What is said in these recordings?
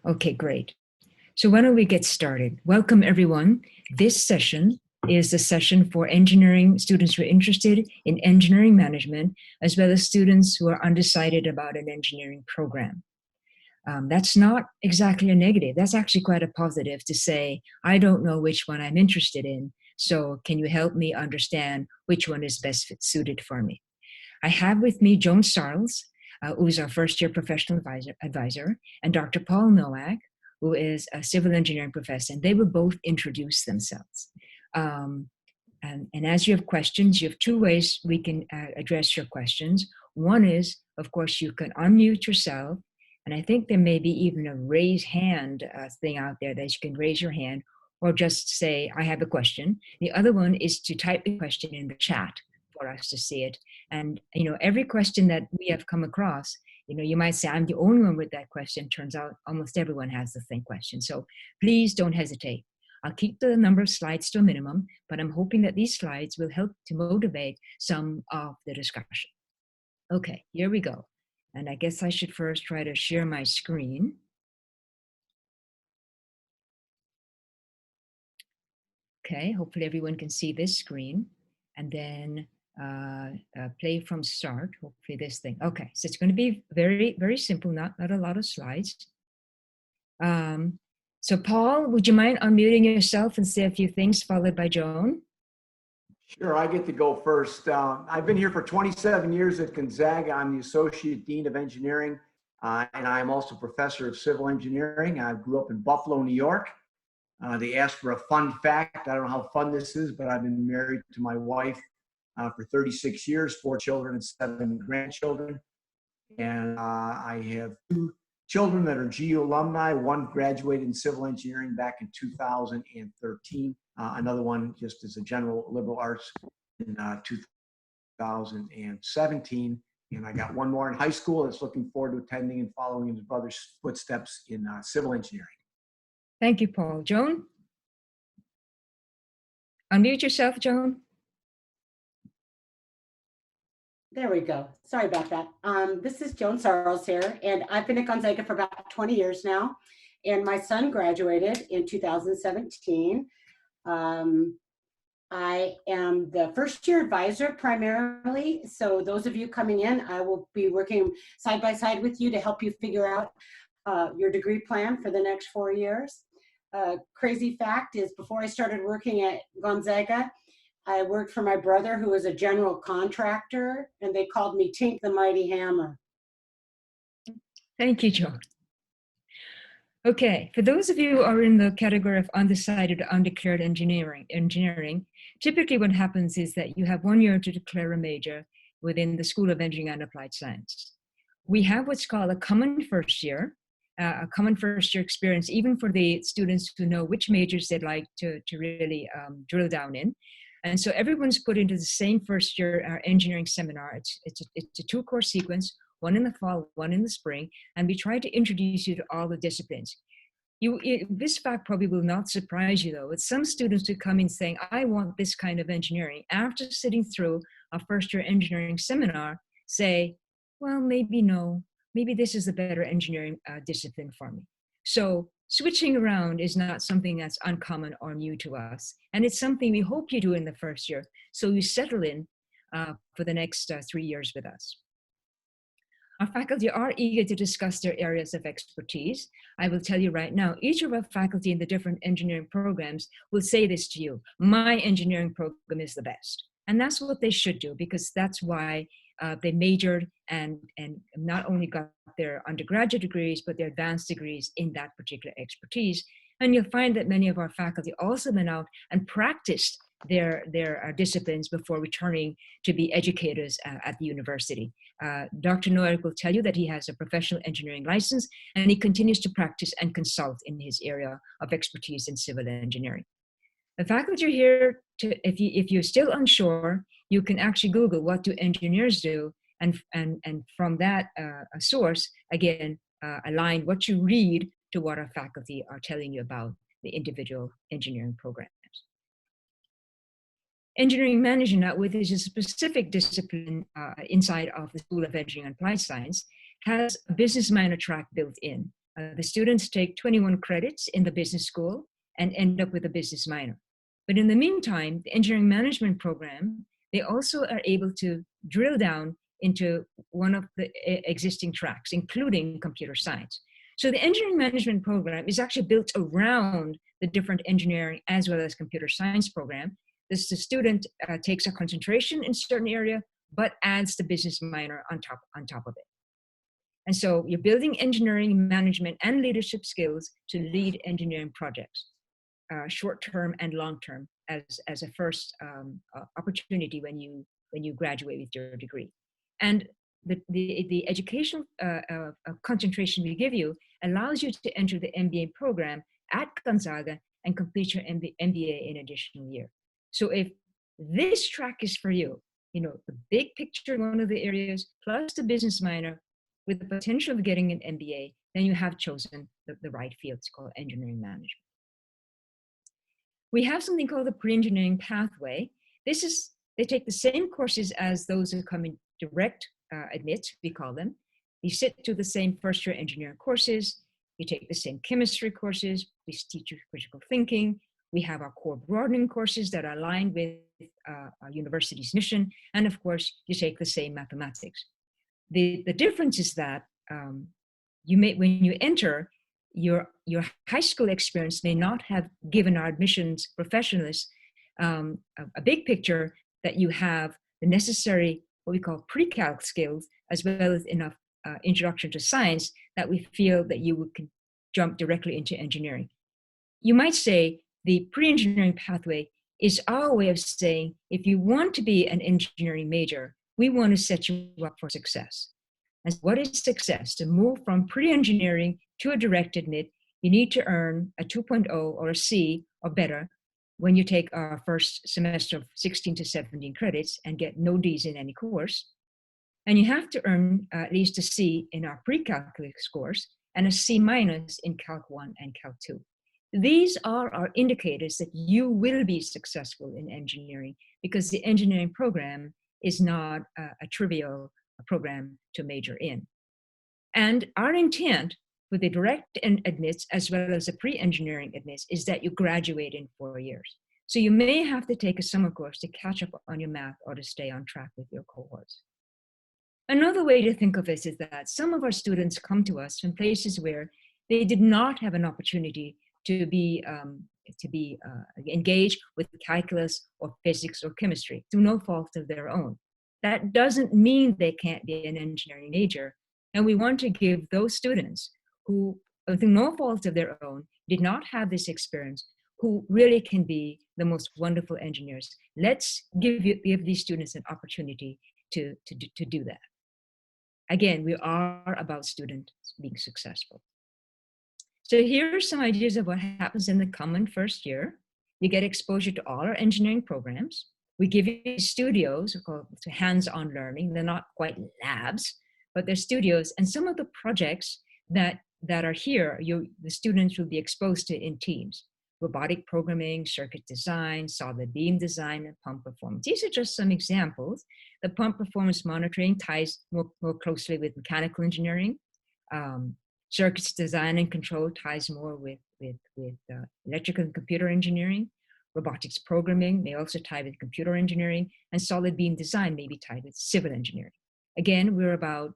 Okay, great. So why don't we get started? Welcome, everyone. This session is a session for engineering students who are interested in engineering management, as well as students who are undecided about an engineering program. That's not exactly a negative. That's actually quite a positive to say, I don't know which one I'm interested in. So can you help me understand which one is best suited for me? I have with me Joan Sarles, who is our first year professional advisor, and Dr. Paul Nowak, who is a civil engineering professor, and they will both introduce themselves. And as you have questions, you have two ways we can address your questions. One is, of course, you can unmute yourself, and I think there may be even a raise hand thing out there that you can raise your hand or just say, I have a question. The other one is to type the question in the chat for us to see it. And, every question that we have come across, you might say, I'm the only one with that question. Turns out almost everyone has the same question. So please don't hesitate. I'll keep the number of slides to a minimum, but I'm hoping that these slides will help to motivate some of the discussion. Okay, here we go. And I guess I should first try to share my screen. Okay, hopefully everyone can see this screen. And then play from start, hopefully this thing. Okay, so it's going to be very, very simple, not a lot of slides. So Paul, would you mind unmuting yourself and say a few things followed by Joan? Sure, I get to go first. I've been here for 27 years at Gonzaga. I'm the Associate Dean of Engineering, and I'm also Professor of Civil Engineering. I grew up in Buffalo, New York. They asked for a fun fact. I don't know how fun this is, but I've been married to my wife for 36 years, 4 children and 7 grandchildren. And I have 2 children that are GU alumni. One graduated in civil engineering back in 2013. Another one just as a general liberal arts in 2017. And I got one more in high school that's looking forward to attending and following in his brother's footsteps in civil engineering. Thank you, Paul. Joan? Unmute yourself, Joan. There we go. Sorry about that. This is Joan Sarles here, and I've been at Gonzaga for about 20 years now. And my son graduated in 2017. I am the first year advisor primarily. So those of you coming in, I will be working side by side with you to help you figure out your degree plan for the next 4 years. Crazy fact is, before I started working at Gonzaga, I worked for my brother, who was a general contractor, and they called me Tink the Mighty Hammer. Thank you, Joan. Okay, for those of you who are in the category of undecided, undeclared engineering, typically what happens is that you have 1 year to declare a major within the School of Engineering and Applied Science. We have what's called a common first year experience, even for the students who know which majors they'd like to really drill down in. And so everyone's put into the same first year engineering seminar. It's a 2-course sequence, one in the fall, one in the spring, and we try to introduce you to all the disciplines. This fact probably will not surprise you, though. It's some students who come in saying, I want this kind of engineering. After sitting through a first year engineering seminar, say, well, maybe no, maybe this is a better engineering discipline for me. So switching around is not something that's uncommon or new to us. And it's something we hope you do in the first year, so you settle in for the next 3 years with us. Our faculty are eager to discuss their areas of expertise. I will tell you right now, each of our faculty in the different engineering programs will say this to you: my engineering program is the best. And that's what they should do, because that's why they majored and not only got their undergraduate degrees, but their advanced degrees in that particular expertise. And you'll find that many of our faculty also went out and practiced their disciplines before returning to be educators at the university. Dr. Noack will tell you that he has a professional engineering license, and he continues to practice and consult in his area of expertise in civil engineering. The faculty are here to, if you're still unsure, you can actually Google what do engineers do, and from that source, again, align what you read to what our faculty are telling you about the individual engineering programs. Engineering management, which is a specific discipline inside of the School of Engineering and Applied Science, has a business minor track built in. The students take 21 credits in the business school and end up with a business minor. But in the meantime, the engineering management program, they also are able to drill down into one of the existing tracks, including computer science. So the engineering management program is actually built around the different engineering as well as computer science program. The student takes a concentration in a certain area, but adds the business minor on top of it. And so you're building engineering, management, and leadership skills to lead engineering projects, short-term and long-term, as a first opportunity when you graduate with your degree. And the educational concentration we give you allows you to enter the MBA program at Gonzaga and complete your MBA in an additional year. So if this track is for you, you know, the big picture in one of the areas, plus the business minor, with the potential of getting an MBA, then you have chosen the right field. It's called engineering management. We have something called the pre-engineering pathway. They take the same courses as those who come in direct admit, we call them. You sit through the same first-year engineering courses. You take the same chemistry courses. We teach you critical thinking. We have our core broadening courses that are aligned with our university's mission. And of course, you take the same mathematics. The difference is that when you enter, your high school experience may not have given our admissions professionals a big picture that you have the necessary, what we call pre-calc skills, as well as enough introduction to science that we feel that you can jump directly into engineering. You might say the pre-engineering pathway is our way of saying, if you want to be an engineering major, we want to set you up for success. And what is success? To move from pre-engineering to a direct admit, you need to earn a 2.0 or a C or better when you take our first semester of 16 to 17 credits and get no Ds in any course. And you have to earn at least a C in our pre-calculus course and a C minus in Calc 1 and Calc 2. These are our indicators that you will be successful in engineering, because the engineering program is not a trivial program to major in. And our intent with the direct admits as well as the pre-engineering admits is that you graduate in 4 years. So you may have to take a summer course to catch up on your math or to stay on track with your cohorts. Another way to think of this is that some of our students come to us from places where they did not have an opportunity to be engaged with calculus or physics or chemistry through no fault of their own. That doesn't mean they can't be an engineering major. And we want to give those students who, through no fault of their own, did not have this experience, who really can be the most wonderful engineers. Let's give these students an opportunity to do that. Again, we are about students being successful. So here are some ideas of what happens in the common first year. You get exposure to all our engineering programs. We give you studios called hands-on learning. They're not quite labs, but they're studios. And some of the projects that are here, the students will be exposed to in teams. Robotic programming, circuit design, solid beam design, and pump performance. These are just some examples. The pump performance monitoring ties more closely with mechanical engineering. Circuits design and control ties more with electrical and computer engineering. Robotics programming may also tie with computer engineering, and solid beam design may be tied with civil engineering. Again, we're about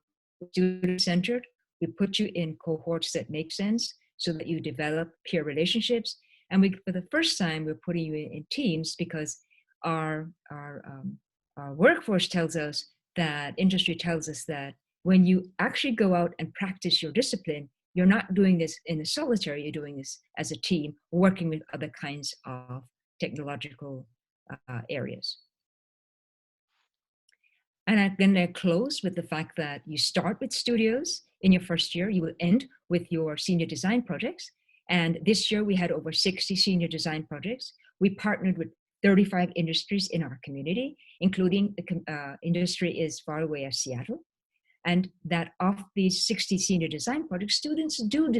student-centered. We put you in cohorts that make sense so that you develop peer relationships. And for the first time, we're putting you in teams because our workforce tells us that, industry tells us that when you actually go out and practice your discipline, you're not doing this in a solitary, you're doing this as a team, working with other kinds of technological areas. And then I close with the fact that you start with studios in your first year, you will end with your senior design projects. And this year we had over 60 senior design projects. We partnered with 35 industries in our community, including the industry as far away as Seattle. And that of these 60 senior design projects, students do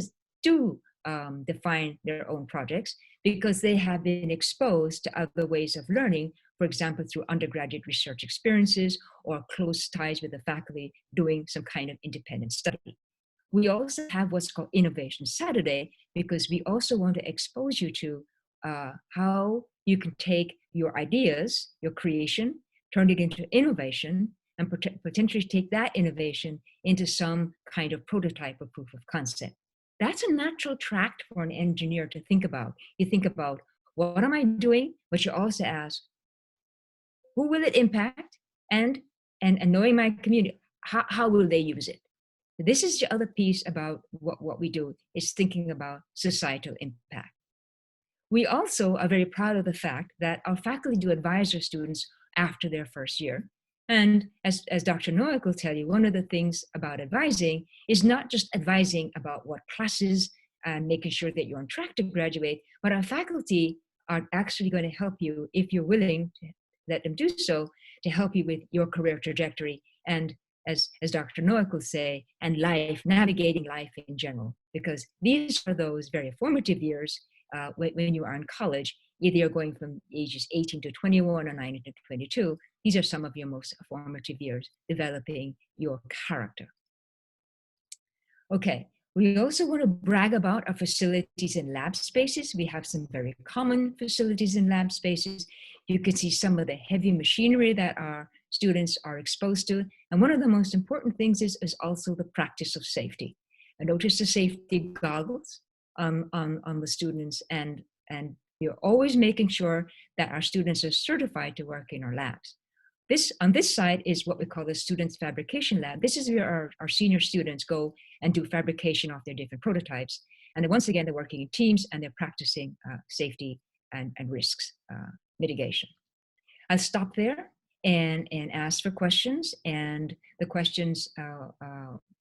define their own projects because they have been exposed to other ways of learning, for example, through undergraduate research experiences or close ties with the faculty doing some kind of independent study. We also have what's called Innovation Saturday, because we also want to expose you to how you can take your ideas, your creation, turn it into innovation, and potentially take that innovation into some kind of prototype or proof of concept. That's a natural track for an engineer to think about. You think about, what am I doing? But you also ask, who will it impact? And knowing my community, how will they use it? This is the other piece about what we do, is thinking about societal impact. We also are very proud of the fact that our faculty do advise our students after their first year. And as Dr. Noack will tell you, one of the things about advising is not just advising about what classes and making sure that you're on track to graduate, but our faculty are actually going to help you, if you're willing to let them do so, to help you with your career trajectory and, as Dr. Noack will say, and life, navigating life in general, because these are those very formative years when you are in college. Either you're going from ages 18 to 21 or 19 to 22. These are some of your most formative years, developing your character. Okay, we also want to brag about our facilities and lab spaces. We have some very common facilities and lab spaces. You can see some of the heavy machinery that our students are exposed to. And one of the most important things is also the practice of safety. I noticed the safety goggles on the students, and we're always making sure that our students are certified to work in our labs. On this side is what we call the Students Fabrication Lab. This is where our senior students go and do fabrication of their different prototypes. And then once again, they're working in teams and they're practicing safety and risks mitigation. I'll stop there and ask for questions. And the questions,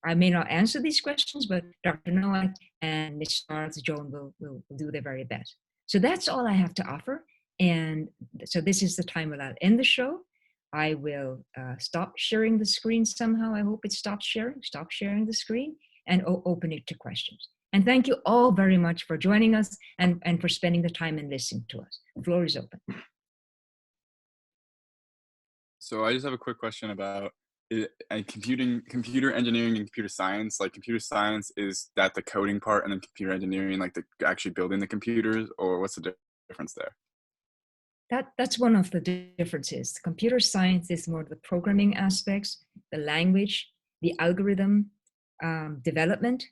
I may not answer these questions, but Dr. Noack and Ms. Charles Joan will do their very best. So that's all I have to offer. And so this is the time when I'll end the show. I will stop sharing the screen somehow. I hope it stops sharing. Stop sharing the screen and open it to questions. And thank you all very much for joining us and for spending the time and listening to us. The floor is open. So I just have a quick question about computer engineering and computer science. Like, computer science, is that the coding part, and then computer engineering, like the actually building the computers, or what's the difference there? That's one of the differences. Computer science is more the programming aspects, the language, the algorithm development.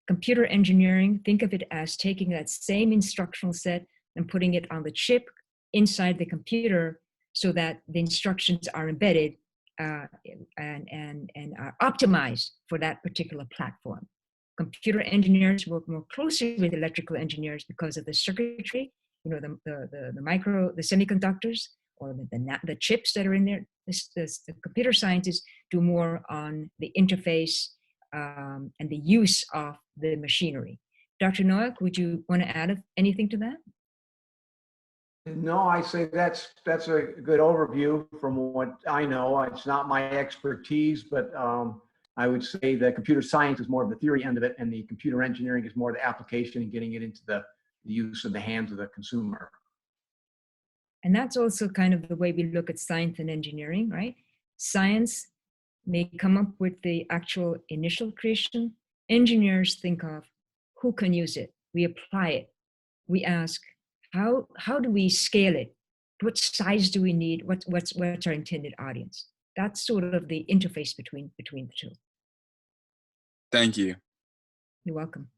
Computer engineering, think of it as taking that same instructional set and putting it on the chip inside the computer so that the instructions are embedded and are optimized for that particular platform. Computer engineers work more closely with electrical engineers because of the circuitry, you know, the semiconductors or the chips that are in there. The computer scientists do more on the interface and the use of the machinery. Dr. Noack, would you want to add anything to that? No, I say that's a good overview from what I know. It's not my expertise, but I would say that computer science is more of the theory end of it, and the computer engineering is more the application and getting it into the use of the hands of the consumer. And that's also kind of the way we look at science and engineering, right? Science may come up with the actual initial creation. Engineers think of who can use it. We apply it. We ask, how do we scale it? What size do we need? What's our intended audience? That's sort of the interface between the two. Thank you. You're welcome.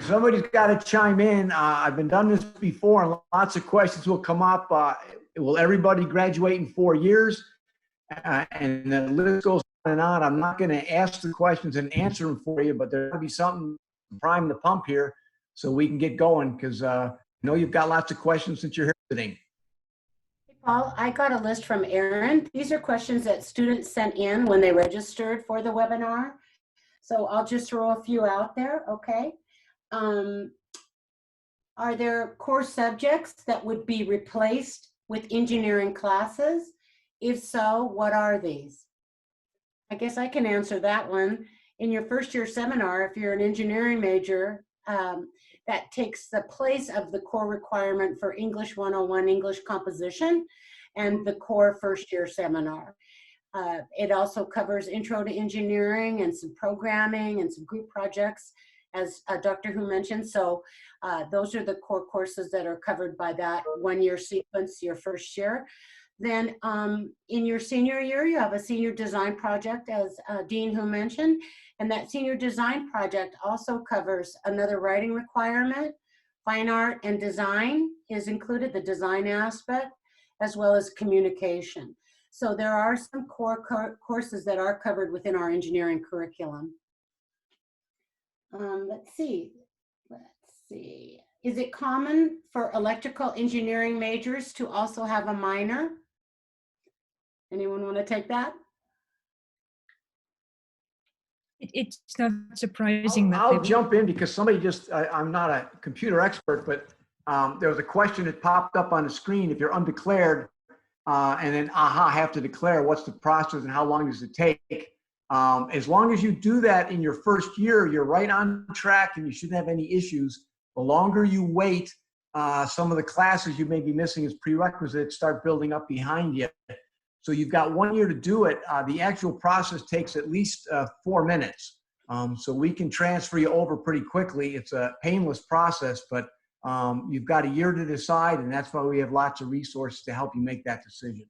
Somebody's got to chime in. I've been done this before, and lots of questions will come up. Will everybody graduate in 4 years? And the list goes on and on. I'm not going to ask the questions and answer them for you, but there's going to be something to prime the pump here so we can get going, because I know you've got lots of questions since you're here today. Hey, Paul, I got a list from Aaron. These are questions that students sent in when they registered for the webinar. So I'll just throw a few out there, okay? Are there core subjects that would be replaced with engineering classes? If so, what are these? I guess I can answer that one. In your first year seminar, if you're an engineering major, that takes the place of the core requirement for English 101, English composition, and the core first year seminar. It also covers intro to engineering and some programming and some group projects, as Dr. Hu mentioned. So those are the core courses that are covered by that one-year sequence, your first year. Then in your senior year, you have a senior design project, as Dean Hu mentioned, and that senior design project also covers another writing requirement. Fine art and design is included, the design aspect, as well as communication. So there are some core courses that are covered within our engineering curriculum. Let's see. Is it common for electrical engineering majors to also have a minor? Anyone want to take that? It's not surprising that I'll jump in because somebody just, I'm not a computer expert, but there was a question that popped up on the screen. If you're undeclared, and then have to declare, what's the process and how long does it take? As long as you do that in your first year, you're right on track and you shouldn't have any issues. The longer you wait, some of the classes you may be missing as prerequisites start building up behind you. So you've got 1 year to do it. The actual process takes at least 4 minutes. So we can transfer you over pretty quickly. It's a painless process, but you've got a year to decide, and that's why we have lots of resources to help you make that decision.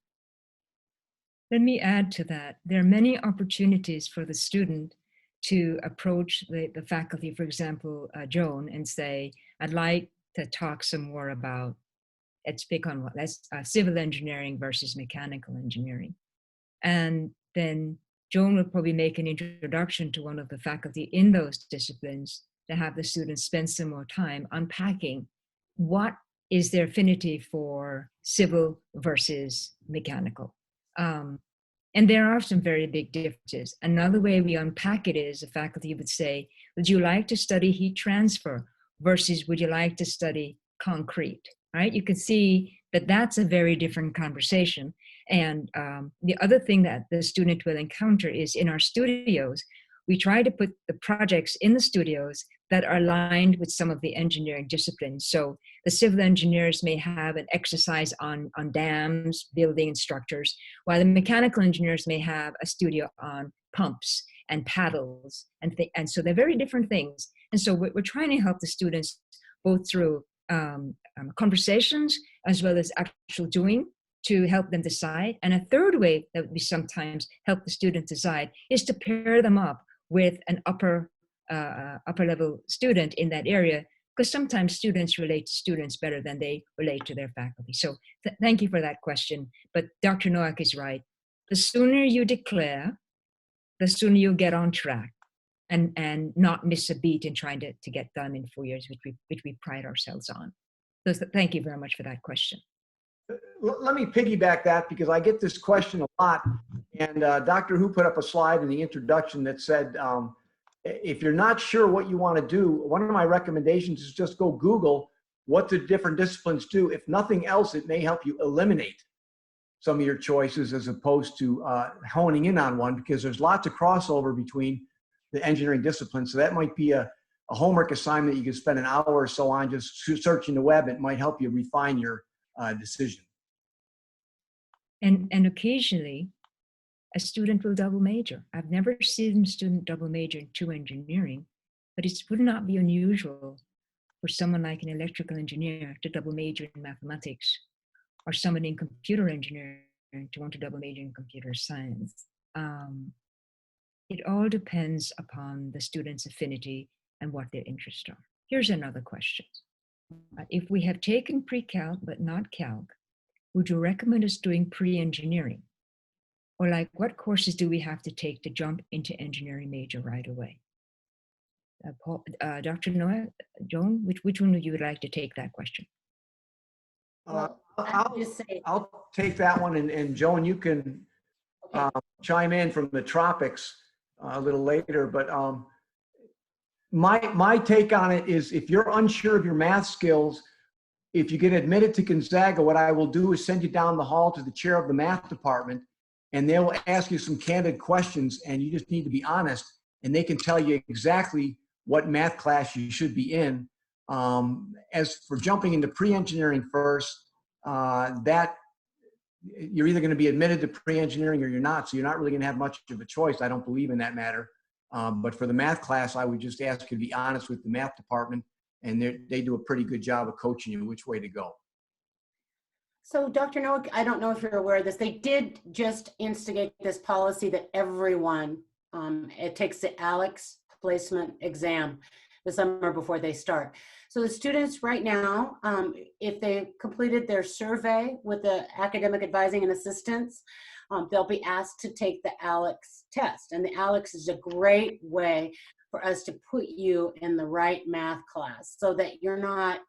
Let me add to that. There are many opportunities for the student to approach the faculty, for example, Joan, and say, I'd like to talk some more about, let's pick on what, that's civil engineering versus mechanical engineering. And then Joan will probably make an introduction to one of the faculty in those disciplines to have the students spend some more time unpacking what is their affinity for civil versus mechanical. And there are some very big differences. Another way we unpack it is the faculty would say, would you like to study heat transfer versus would you like to study concrete, right? You can see that that's a very different conversation. And the other thing that the student will encounter is in our studios, we try to put the projects in the studios that are aligned with some of the engineering disciplines. So the civil engineers may have an exercise on dams, building and structures, while the mechanical engineers may have a studio on pumps and paddles. And so they're very different things. And so we're trying to help the students both through conversations as well as actual doing to help them decide. And a third way that we sometimes help the students decide is to pair them up with an upper level student in that area, because sometimes students relate to students better than they relate to their faculty. So thank you for that question. But Dr. Nowak is right. The sooner you declare, the sooner you get on track and not miss a beat in trying to get done in 4 years, which we pride ourselves on. So thank you very much for that question. Let me piggyback that because I get this question a lot. And Dr. Hu put up a slide in the introduction that said, if you're not sure what you want to do, one of my recommendations is just go Google what the different disciplines do. If nothing else, it may help you eliminate some of your choices as opposed to honing in on one, because there's lots of crossover between the engineering disciplines. So that might be a homework assignment you can spend an hour or so on just searching the web. It might help you refine your decision. And occasionally, a student will double major. I've never seen a student double major into engineering, but it would not be unusual for someone like an electrical engineer to double major in mathematics, or someone in computer engineering to want to double major in computer science. It all depends upon the student's affinity and what their interests are. Here's another question. If we have taken pre-calc but not calc, would you recommend us doing pre-engineering? Or like, what courses do we have to take to jump into engineering major right away? Dr. Noah, Joan, which one would you like to take that question? I'll take that one, and Joan, you can chime in from the tropics a little later. But my take on it is, if you're unsure of your math skills, if you get admitted to Gonzaga, what I will do is send you down the hall to the chair of the math department, and they will ask you some candid questions, and you just need to be honest, and they can tell you exactly what math class you should be in. As for jumping into pre-engineering first, that you're either going to be admitted to pre-engineering or you're not. So you're not really going to have much of a choice. I don't believe in that matter. But for the math class, I would just ask you to be honest with the math department, and they do a pretty good job of coaching you which way to go. So Dr. Noack, I don't know if you're aware of this. They did just instigate this policy that everyone, it takes the ALEKS placement exam the summer before they start. So the students right now, if they completed their survey with the academic advising and assistance, they'll be asked to take the ALEKS test. And the ALEKS is a great way for us to put you in the right math class so that you're not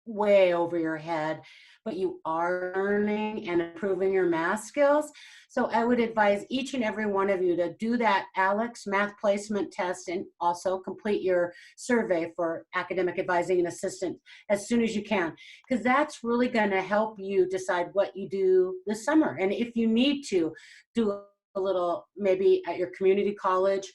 way over your head, but you are learning and improving your math skills. So I would advise each and every one of you to do that ALEKS math placement test and also complete your survey for academic advising and assistance as soon as you can, because that's really going to help you decide what you do this summer. And if you need to do a little, maybe at your community college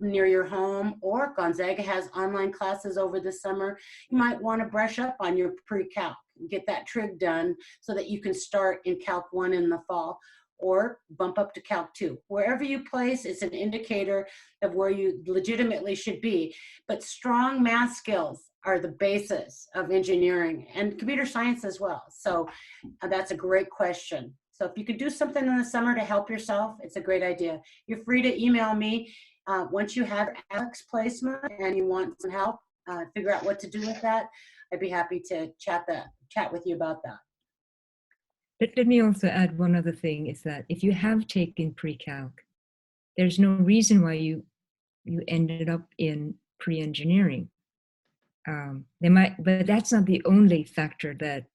near your home, or Gonzaga has online classes over the summer, you might want to brush up on your pre-calc, get that trig done so that you can start in Calc 1 in the fall, or bump up to Calc 2. Wherever you place, it's an indicator of where you legitimately should be. But strong math skills are the basis of engineering and computer science as well. So that's a great question. So if you could do something in the summer to help yourself, it's a great idea. You're free to email me once you have ALEKS placement and you want some help, figure out what to do with that. I'd be happy to chat with you about that. Let me also add one other thing, is that if you have taken pre-calc, there's no reason why you ended up in pre-engineering. But that's not the only factor that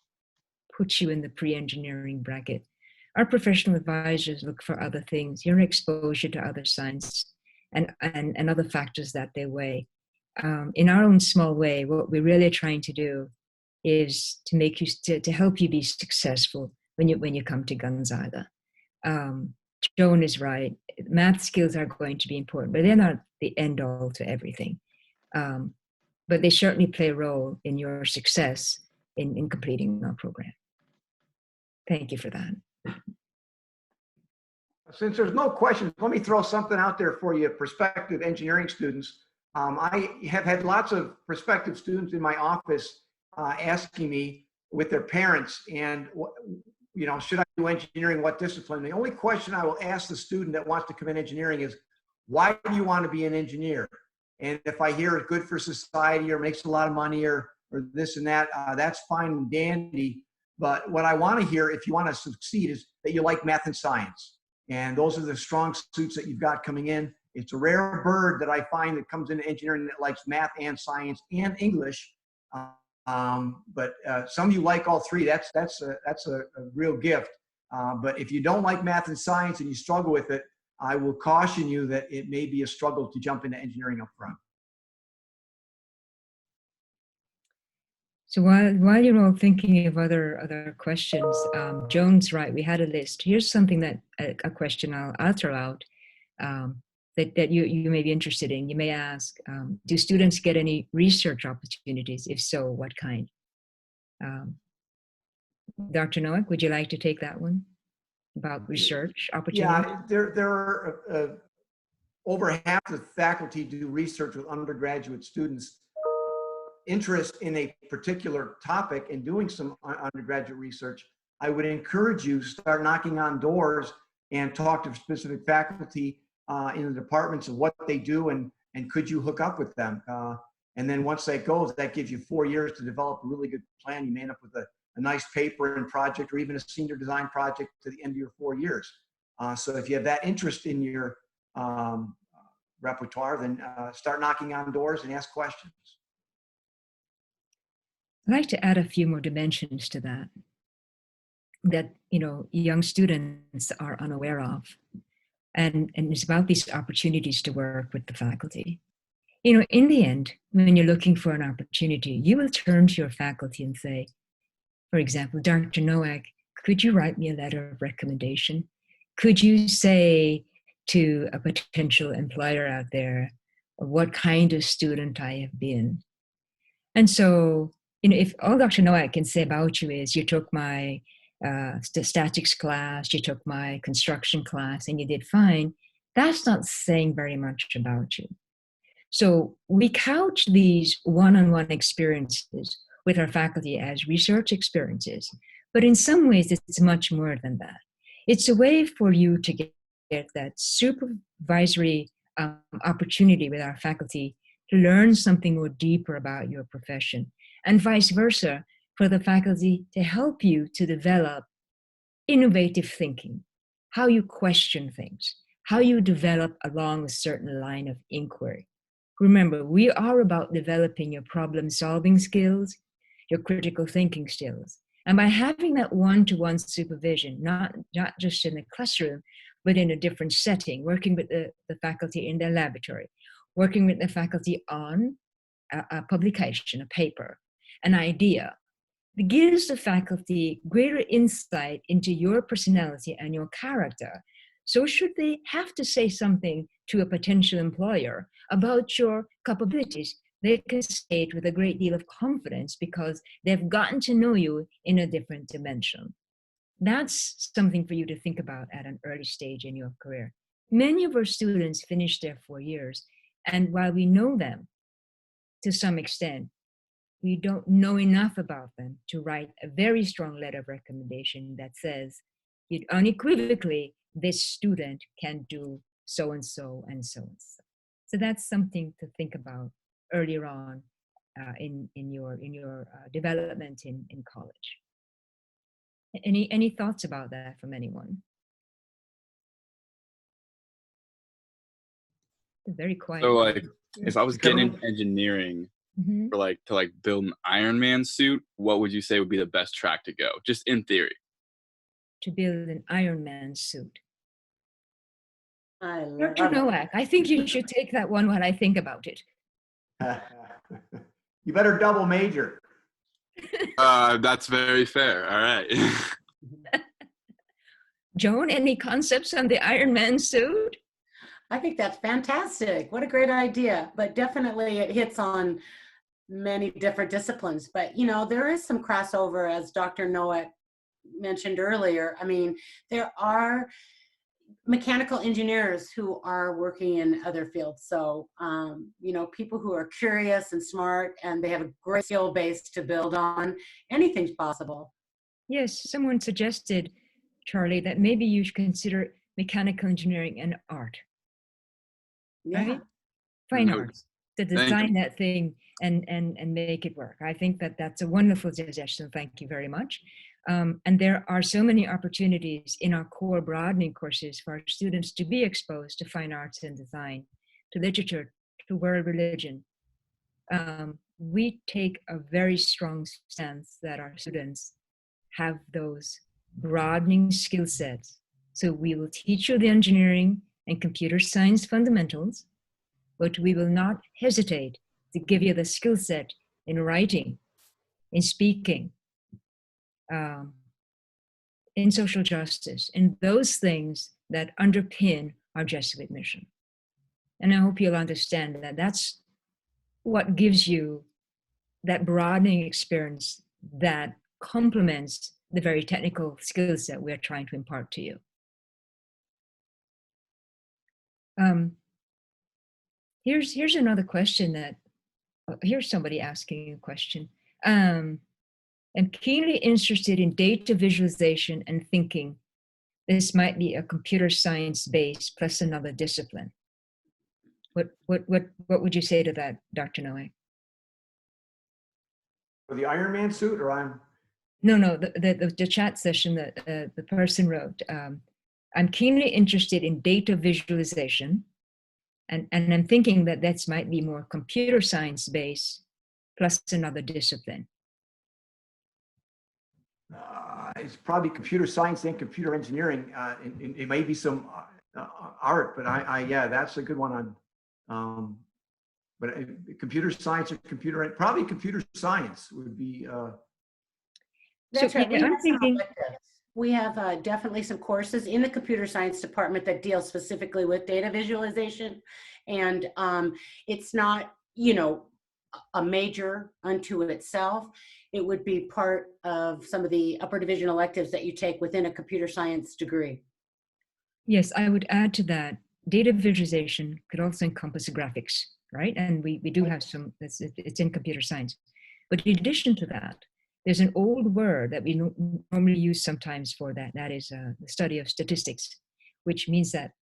puts you in the pre-engineering bracket. Our professional advisors look for other things, your exposure to other science and other factors that they weigh. In our own small way, what we're really trying to do is to make you to help you be successful when you come to Gonzaga. Joan is right. Math skills are going to be important, but they're not the end all to everything. But they certainly play a role in your success in completing our program. Thank you for that. Since there's no questions, let me throw something out there for you, prospective engineering students. I have had lots of prospective students in my office asking me with their parents, and should I do engineering? What discipline? The only question I will ask the student that wants to come in engineering is, why do you want to be an engineer? And if I hear it's good for society or makes a lot of money or this and that, that's fine and dandy. But what I want to hear, if you want to succeed, is that you like math and science. And those are the strong suits that you've got coming in. It's a rare bird that I find that comes into engineering that likes math and science and English. But some of you like all three. That's a real gift. But if you don't like math and science and you struggle with it, I will caution you that it may be a struggle to jump into engineering up front. So while you're all thinking of other questions, Joan's right. We had a list. Here's something a question I'll throw out that you may be interested in. You may ask, do students get any research opportunities? If so, what kind? Dr. Noack, would you like to take that one about research opportunities? Yeah, there are over half the faculty do research with undergraduate students. Interest in a particular topic and doing some undergraduate research, I would encourage you to start knocking on doors and talk to specific faculty in the departments of what they do and could you hook up with them. And then once that goes, that gives you 4 years to develop a really good plan. You may end up with a nice paper and project or even a senior design project to the end of your 4 years. So if you have that interest in your repertoire, then start knocking on doors and ask questions. I'd like to add a few more dimensions to that young students are unaware of. And it's about these opportunities to work with the faculty. In the end, when you're looking for an opportunity, you will turn to your faculty and say, for example, Dr. Noack, could you write me a letter of recommendation? Could you say to a potential employer out there what kind of student I have been? And so, if all Dr. Noack can say about you is you took my statistics class, you took my construction class, and you did fine, that's not saying very much about you. So we couch these one-on-one experiences with our faculty as research experiences, but in some ways it's much more than that. It's a way for you to get that supervisory opportunity with our faculty to learn something more deeper about your profession, and vice versa, for the faculty to help you to develop innovative thinking, how you question things, how you develop along a certain line of inquiry. Remember, we are about developing your problem-solving skills, your critical thinking skills. And by having that one-to-one supervision, not just in the classroom, but in a different setting, working with the faculty in their laboratory, working with the faculty on a publication, a paper, an idea, it gives the faculty greater insight into your personality and your character. So should they have to say something to a potential employer about your capabilities, they can say it with a great deal of confidence because they've gotten to know you in a different dimension. That's something for you to think about at an early stage in your career. Many of our students finish their 4 years, and while we know them to some extent, we don't know enough about them to write a very strong letter of recommendation that says, unequivocally, this student can do so and so and so and so. So that's something to think about earlier on in your development in college. Any thoughts about that from anyone? Very quiet. So like, if I was getting into engineering for to build an Iron Man suit, what would you say would be the best track to go, just in theory? To build an Iron Man suit. I love Dr. Noack, I think you should take that one while I think about it. You better double major. That's very fair. All right. Joan, any concepts on the Iron Man suit? I think that's fantastic. What a great idea. But definitely it hits on many different disciplines. But, there is some crossover, as Dr. Noack mentioned earlier. I mean, there are mechanical engineers who are working in other fields. So, people who are curious and smart, and they have a great skill base to build on. Anything's possible. Yes, someone suggested, Charlie, that maybe you should consider mechanical engineering an art. Yeah. Right? Fine arts, to design that thing and make it work. I think that's a wonderful suggestion. Thank you very much. And there are so many opportunities in our core broadening courses for our students to be exposed to fine arts and design, to literature, to world religion. We take a very strong stance that our students have those broadening skill sets. So we will teach you the engineering and computer science fundamentals, but we will not hesitate to give you the skill set in writing, in speaking, in social justice, in those things that underpin our Jesuit mission. And I hope you'll understand that that's what gives you that broadening experience that complements the very technical skills that we're trying to impart to you. Here's another question that, here's somebody asking a question. I'm keenly interested in data visualization and thinking. This might be a computer science base plus another discipline. What would you say to that, Dr. Noack? For the Iron Man suit, or I'm? No, the chat session that the person wrote. I'm keenly interested in data visualization, and I'm thinking that might be more computer science based plus another discipline. It's probably computer science and computer engineering. It may be some art, but yeah, that's a good one. But computer science or probably computer science would be. That's so right. I'm thinking. We have definitely some courses in the computer science department that deal specifically with data visualization. And it's not, a major unto itself. It would be part of some of the upper division electives that you take within a computer science degree. Yes, I would add to that, data visualization could also encompass graphics, right? And we do have some, it's in computer science. But in addition to that, there's an old word that we normally use sometimes for that. That is the study of statistics, which means that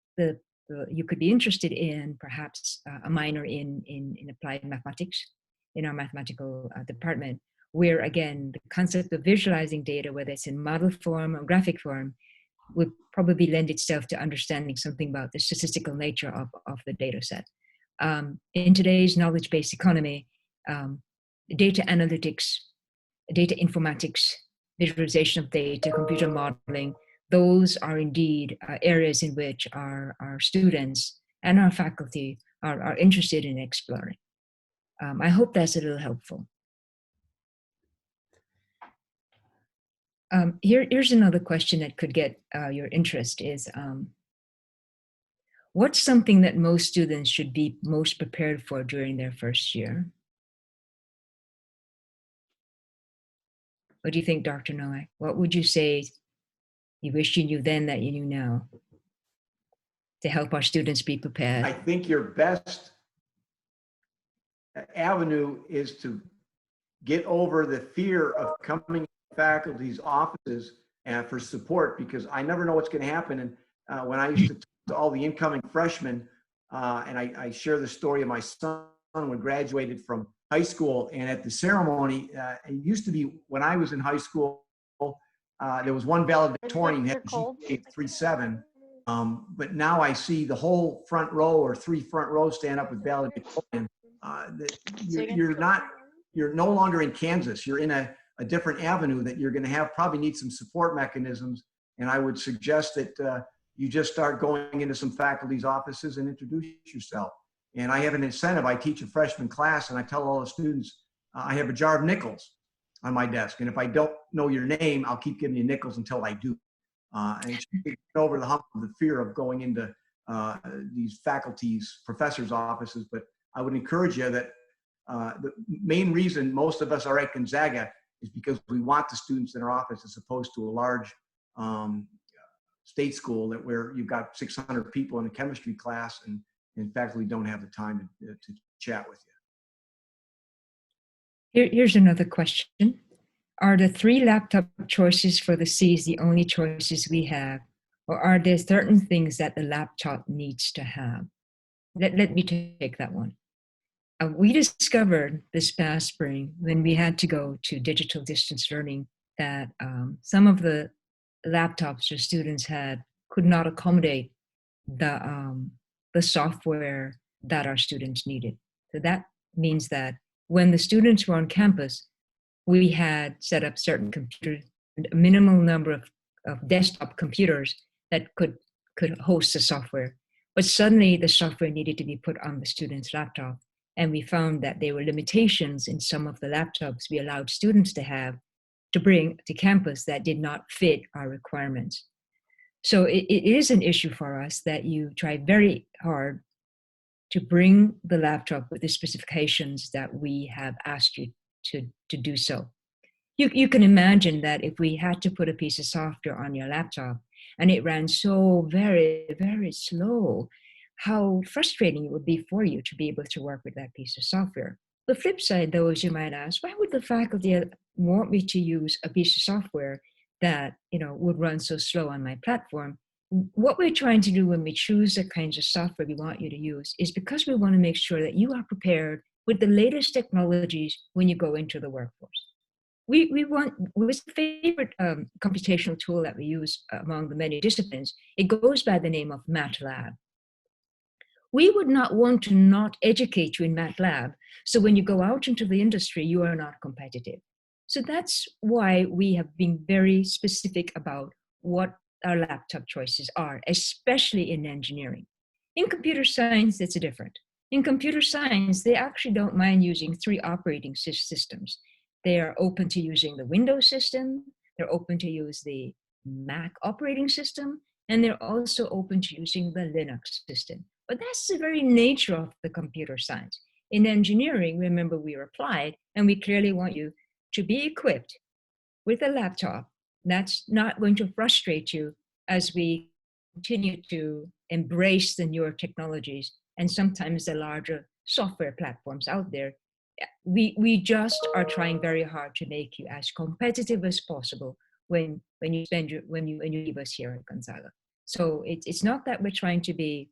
you could be interested in perhaps a minor in applied mathematics in our mathematical department, where again, the concept of visualizing data, whether it's in model form or graphic form, would probably lend itself to understanding something about the statistical nature of the data set. In today's knowledge-based economy, data analytics, data informatics, visualization of data, computer modeling, those are indeed areas in which our students and our faculty are interested in exploring. I hope that's a little helpful. Here's another question that could get your interest is, what's something that most students should be most prepared for during their first year? What do you think, Dr. Nowak? What would you say you wish you knew then that you knew now to help our students be prepared? I think your best avenue is to get over the fear of coming to faculty's offices and for support, because I never know what's going to happen. And when I used to talk to all the incoming freshmen, and I share the story of my son when graduated from high school, and at the ceremony, it used to be when I was in high school, there was one valedictorian had a 3.7, but now I see the whole front row or 3 front rows stand up with valedictorian. You're no longer in Kansas. You're in a different avenue that you're going to probably need some support mechanisms. And I would suggest that you just start going into some faculty's offices and introduce yourself. And I have an incentive. I teach a freshman class, and I tell all the students, I have a jar of nickels on my desk. And if I don't know your name, I'll keep giving you nickels until I do. And get over the hump of the fear of going into these faculty's, professors' offices. But I would encourage you that the main reason most of us are at Gonzaga is because we want the students in our office, as opposed to a large state school where you've got 600 people in a chemistry class and faculty don't have the time to chat with you. Here's another question. Are the 3 laptop choices for the C's the only choices we have? Or are there certain things that the laptop needs to have? Let me take that one. We discovered this past spring, when we had to go to digital distance learning, that some of the laptops your students had could not accommodate the software that our students needed. So that means that when the students were on campus, we had set up certain computers, a minimal number of desktop computers that could host the software. But suddenly the software needed to be put on the student's laptop. And we found that there were limitations in some of the laptops we allowed students to have to bring to campus that did not fit our requirements. So it is an issue for us that you try very hard to bring the laptop with the specifications that we have asked you to do so. You can imagine that if we had to put a piece of software on your laptop and it ran so very, very slow, how frustrating it would be for you to be able to work with that piece of software. The flip side, though, is you might ask, why would the faculty want me to use a piece of software that would run so slow on my platform? What we're trying to do when we choose the kinds of software we want you to use is because we want to make sure that you are prepared with the latest technologies when you go into the workforce. What's the favorite computational tool that we use among the many disciplines? It goes by the name of MATLAB. We would not want to not educate you in MATLAB, so when you go out into the industry, you are not competitive. So that's why we have been very specific about what our laptop choices are, especially in engineering. In computer science, it's different. In computer science, they actually don't mind using 3 operating systems. They are open to using the Windows system, they're open to use the Mac operating system, and they're also open to using the Linux system. But that's the very nature of the computer science. In engineering, remember, we are applied, and we clearly want you to be equipped with a laptop that's not going to frustrate you as we continue to embrace the newer technologies and sometimes the larger software platforms out there. We just are trying very hard to make you as competitive as possible when you leave us here at Gonzaga. So it's not that we're trying to be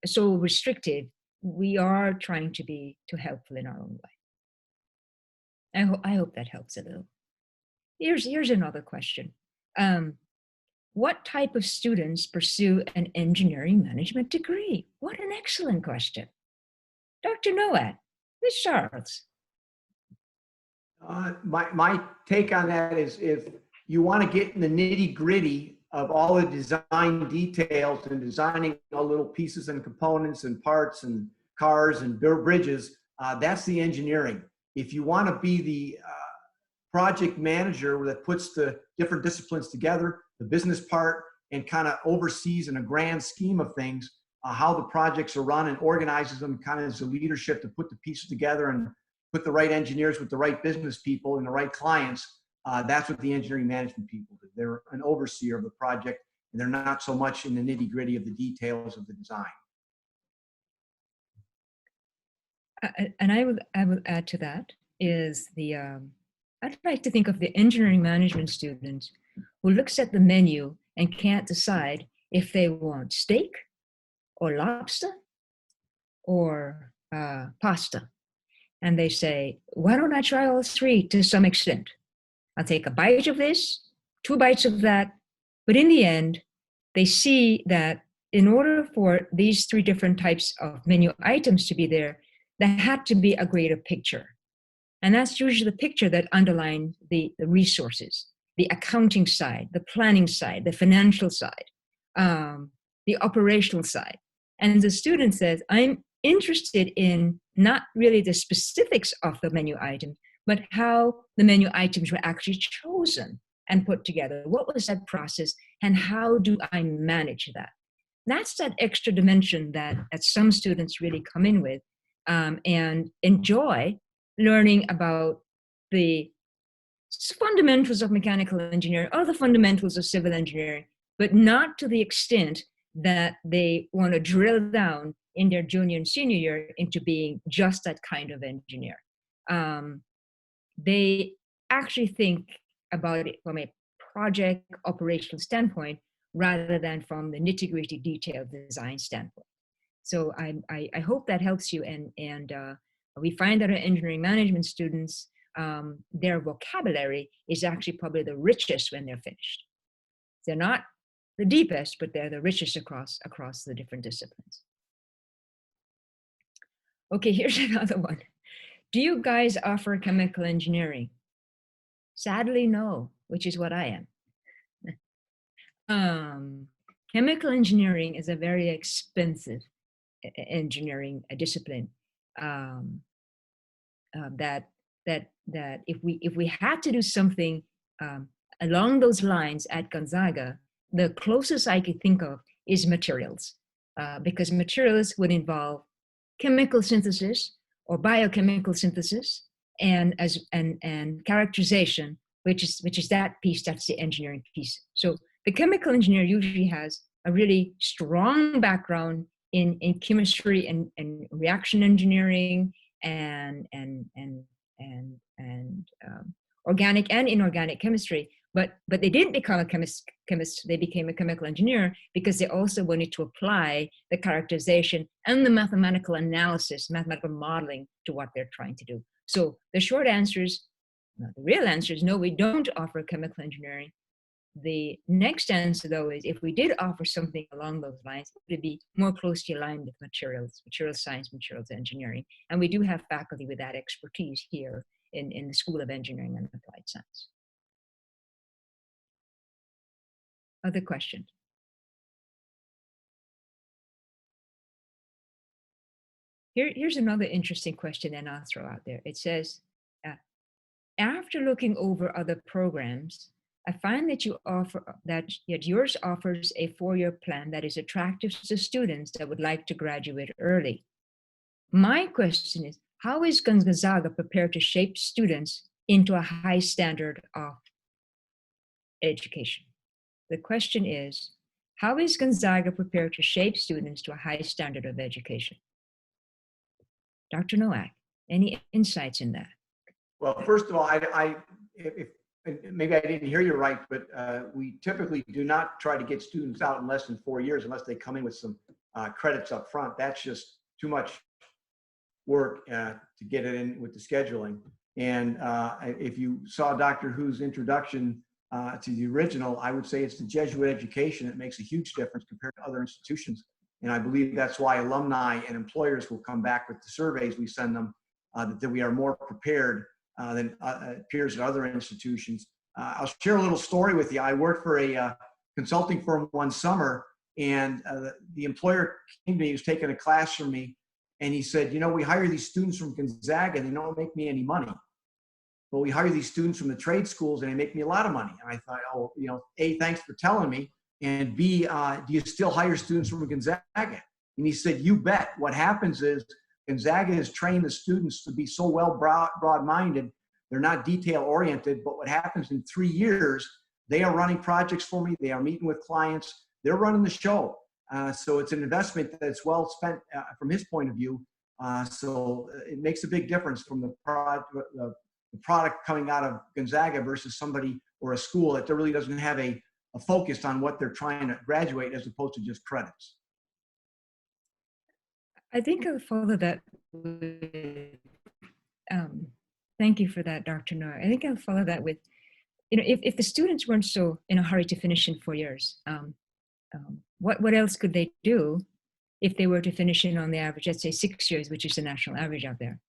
so restrictive. We are trying to be too helpful in our own way. I hope that helps a little. Here's another question. What type of students pursue an engineering management degree? What an excellent question. Dr. Noah, Ms. Charles. My take on that is, if you want to get in the nitty gritty of all the design details and designing all little pieces and components and parts and cars and bridges, that's the engineering. If you want to be the project manager that puts the different disciplines together, the business part, and kind of oversees in a grand scheme of things how the projects are run and organizes them, kind of as the leadership to put the pieces together and put the right engineers with the right business people and the right clients, that's what the engineering management people do. They're an overseer of the project, and they're not so much in the nitty gritty of the details of the design. And I will add to that is I'd like to think of the engineering management student who looks at the menu and can't decide if they want steak or lobster or pasta. And they say, why don't I try all three to some extent? I'll take a bite of this, 2 bites of that. But in the end, they see that in order for these 3 different types of menu items to be there had to be a greater picture. And that's usually the picture that underlines the resources, the accounting side, the planning side, the financial side, the operational side. And the student says, I'm interested in not really the specifics of the menu item, but how the menu items were actually chosen and put together. What was that process, and how do I manage that? That's that extra dimension that some students really come in with and enjoy learning about the fundamentals of mechanical engineering or the fundamentals of civil engineering, but not to the extent that they want to drill down in their junior and senior year into being just that kind of engineer. They actually think about it from a project operational standpoint rather than from the nitty-gritty detailed design standpoint. So I hope that helps you. And we find that our engineering management students, their vocabulary is actually probably the richest when they're finished. They're not the deepest, but they're the richest across the different disciplines. Okay, here's another one. Do you guys offer chemical engineering? Sadly, no, which is what I am. Chemical engineering is a very expensive engineering discipline. That if we had to do something along those lines at Gonzaga, the closest I could think of is materials, because materials would involve chemical synthesis or biochemical synthesis and characterization, which is that piece, that's the engineering piece. So the chemical engineer usually has a really strong background in chemistry and reaction engineering and organic and inorganic chemistry, but they didn't become a chemist. They became a chemical engineer because they also wanted to apply the characterization and the mathematical analysis, mathematical modeling to what they're trying to do. So the short answer is, the real answer is no, we don't offer chemical engineering. The next answer, though, is if we did offer something along those lines, it would be more closely aligned with material science, materials engineering. And we do have faculty with that expertise here in the School of Engineering and Applied Science. Other questions? Here's another interesting question that I'll throw out there. It says, after looking over other programs, I find that yours offers a 4-year plan that is attractive to students that would like to graduate early. My question is, how is Gonzaga prepared to shape students into a high standard of education? The question is, how is Gonzaga prepared to shape students to a high standard of education? Dr. Nowak, any insights in that? Well, first of all, if maybe I didn't hear you right, but we typically do not try to get students out in less than 4 years unless they come in with some credits up front. That's just too much work to get it in with the scheduling. And if you saw Dr. Who's introduction to the original, I would say it's the Jesuit education that makes a huge difference compared to other institutions. And I believe that's why alumni and employers will come back with the surveys we send them, that we are more prepared than peers at other institutions. I'll share a little story with you. I worked for a consulting firm one summer, and the employer came to me, he was taking a class from me, and he said, you know, we hire these students from Gonzaga and they don't make me any money. But we hire these students from the trade schools and they make me a lot of money. And I thought, oh, you know, A, thanks for telling me. And B, do you still hire students from Gonzaga? And he said, you bet. What happens is Gonzaga has trained the students to be so well broad-minded. They're not detail-oriented, but what happens in 3 years, they are running projects for me. They are meeting with clients. They're running the show. So it's an investment that's well spent from his point of view. So it makes a big difference from the product coming out of Gonzaga versus somebody or a school that really doesn't have a focus on what they're trying to graduate as opposed to just credits. I think I'll follow that with, thank you for that, Dr. Noor. I think I'll follow that with, you know, if the students weren't so in a hurry to finish in 4 years, what else could they do if they were to finish in on the average, let's say 6 years, which is the national average out there?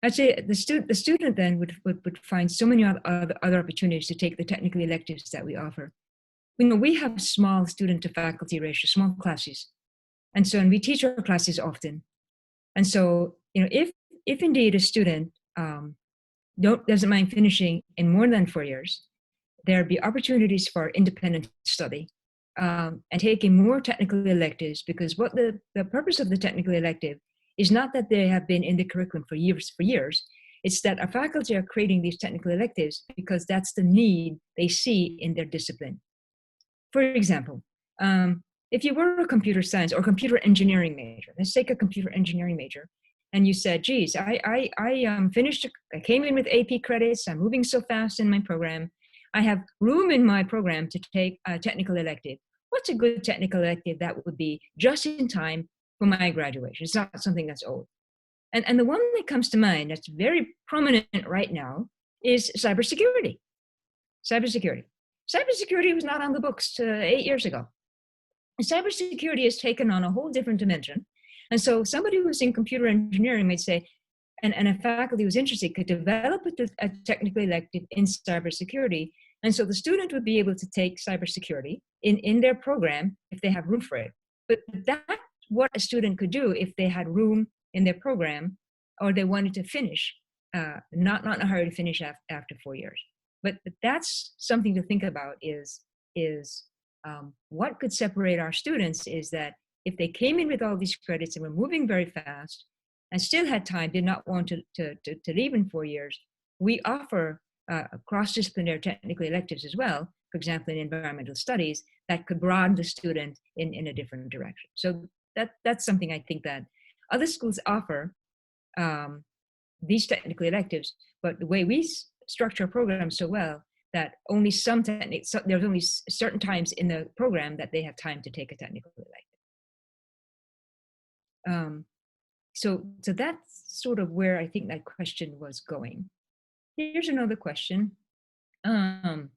I'd say the student then would find so many other opportunities to take the technical electives that we offer. You know, we have small student to faculty ratio, small classes. And so, and we teach our classes often. And so, you know, if indeed a student doesn't mind finishing in more than 4 years, there'd be opportunities for independent study and taking more technical electives, because what the purpose of the technical elective is not that they have been in the curriculum for years. It's that our faculty are creating these technical electives because that's the need they see in their discipline. For example, if you were a computer science or computer engineering major, let's take a computer engineering major, and you said, geez, I came in with AP credits, I'm moving so fast in my program, I have room in my program to take a technical elective. What's a good technical elective that would be just in time for my graduation? It's not something that's old. And the one that comes to mind that's very prominent right now is cybersecurity. Cybersecurity was not on the books 8 years ago. And cybersecurity has taken on a whole different dimension. And so somebody who's in computer engineering might say, and a faculty who's interested could develop a technical elective in cybersecurity. And so the student would be able to take cybersecurity in their program if they have room for it. But that's what a student could do if they had room in their program or they wanted to finish, not in a hurry to finish after 4 years. But that's something to think about is what could separate our students is that if they came in with all these credits and were moving very fast and still had time, did not want to leave in 4 years, we offer cross-disciplinary technical electives as well, for example, in environmental studies, that could broaden the student in a different direction. So that's something I think that other schools offer these technical electives, but the way we structure programs so well that only there's only certain times in the program that they have time to take a technical elective. So that's sort of where I think that question was going. Here's another question. My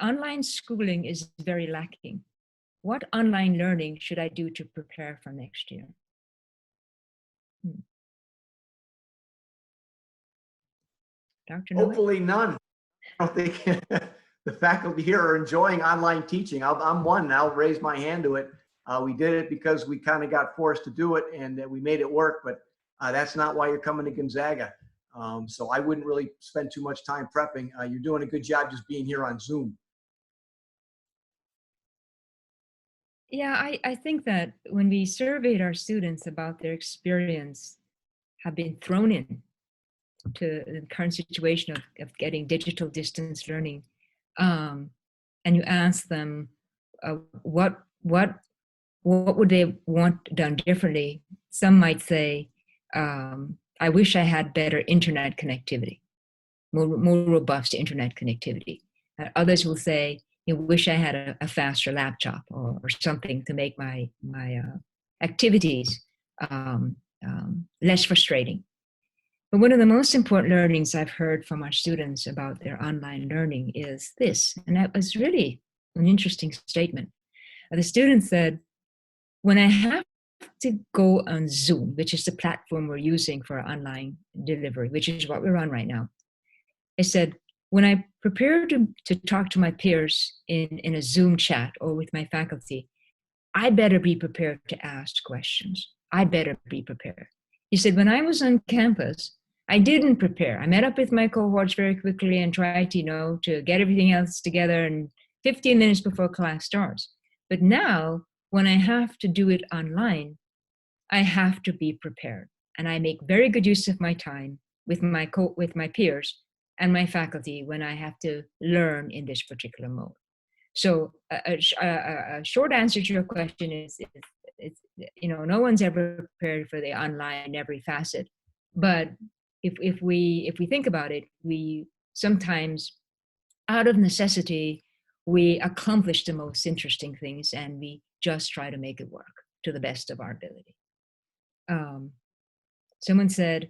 online schooling is very lacking. What online learning should I do to prepare for next year? Dr. Hopefully none. I don't think the faculty here are enjoying online teaching. I'm one, and I'll raise my hand to it. We did it because we kind of got forced to do it, and we made it work, but that's not why you're coming to Gonzaga. So I wouldn't really spend too much time prepping. You're doing a good job just being here on Zoom. Yeah, I think that when we surveyed our students about their experience, have been thrown in to the current situation of getting digital distance learning, and you ask them what would they want done differently, some might say, I wish I had better internet connectivity, more robust internet connectivity. Others will say, you wish I had a faster laptop or something to make my activities less frustrating. But one of the most important learnings I've heard from our students about their online learning is this, and that was really an interesting statement. The student said, when I have to go on Zoom, which is the platform we're using for our online delivery, which is what we're on right now, I said, when I prepare to talk to my peers in a Zoom chat or with my faculty, I better be prepared to ask questions. I better be prepared. He said, when I was on campus, I didn't prepare. I met up with my cohorts very quickly and tried to, to get everything else together in 15 minutes before class starts. But now, when I have to do it online, I have to be prepared. And I make very good use of my time with my peers and my faculty when I have to learn in this particular mode. So a short answer to your question is, no one's ever prepared for the online in every facet. But if we think about it, we sometimes, out of necessity, we accomplish the most interesting things and we just try to make it work to the best of our ability. Someone said,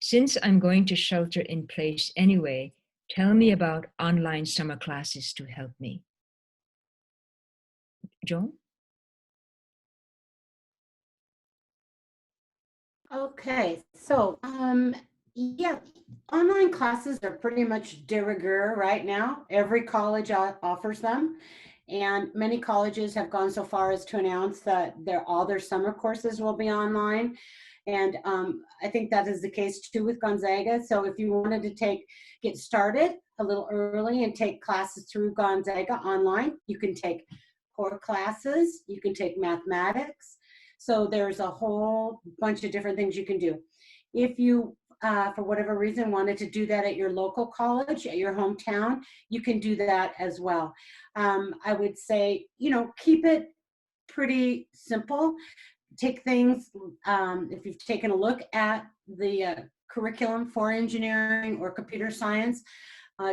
since I'm going to shelter in place anyway, tell me about online summer classes to help me. Joan? Okay, so yeah, online classes are pretty much de rigueur right now. Every college offers them, and many colleges have gone so far as to announce that all their summer courses will be online. And I think that is the case too with Gonzaga. So if you wanted to get started a little early and take classes through Gonzaga online, you can take core classes, you can take mathematics. So there's a whole bunch of different things you can do. If you, for whatever reason, wanted to do that at your local college, at your hometown, you can do that as well. I would say, keep it pretty simple. Take things, if you've taken a look at the curriculum for engineering or computer science,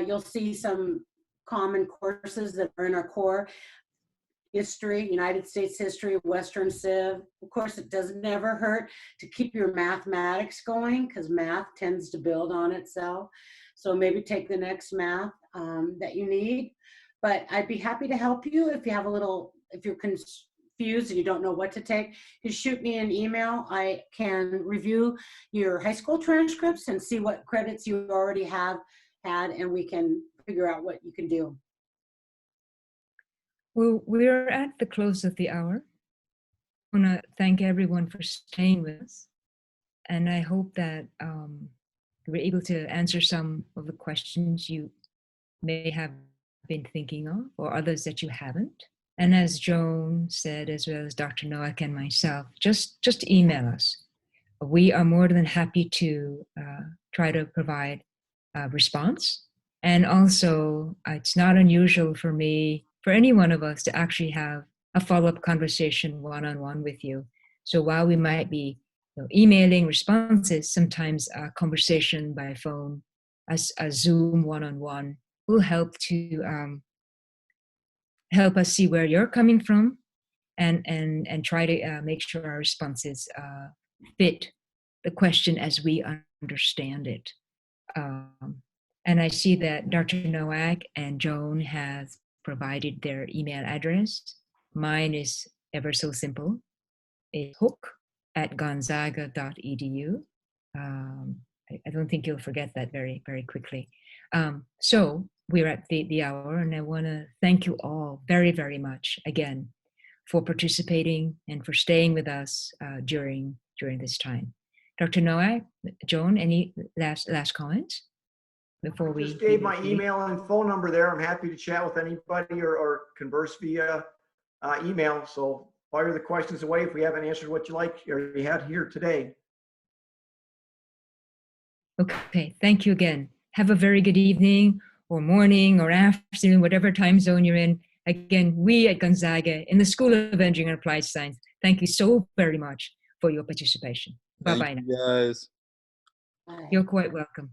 you'll see some common courses that are in our core. History, United States history, Western Civ. Of course, it does never hurt to keep your mathematics going because math tends to build on itself. So maybe take the next math that you need. But I'd be happy to help you if you're confused and you don't know what to take. Just shoot me an email. I can review your high school transcripts and see what credits you already have had, and we can figure out what you can do. Well, we're at the close of the hour. I want to thank everyone for staying with us. And I hope that we're able to answer some of the questions you may have been thinking of or others that you haven't. And as Joan said, as well as Dr. Nowak and myself, just email us. We are more than happy to try to provide a response. And also, it's not unusual for any one of us to actually have a follow-up conversation one-on-one with you. So while we might be emailing responses, sometimes a conversation by phone, a Zoom one-on-one will help to help us see where you're coming from and try to make sure our responses fit the question as we understand it. And I see that Dr. Nowak and Joan has provided their email address. Mine is ever so simple. It's hook@gonzaga.edu. I don't think you'll forget that very, very quickly. So we're at the hour, and I want to thank you all very, very much again for participating and for staying with us during this time. Dr. Nowak, Joan, any last comments before we? Just gave my email and phone number there. I'm happy to chat with anybody or converse via email. So fire the questions away if we haven't answered what you like or you had here today. Okay, thank you again. Have a very good evening or morning or afternoon, whatever time zone you're in. Again, we at Gonzaga in the School of Engineering and Applied Science, thank you so very much for your participation. Bye-bye now. Thank you guys. Bye. You're quite welcome.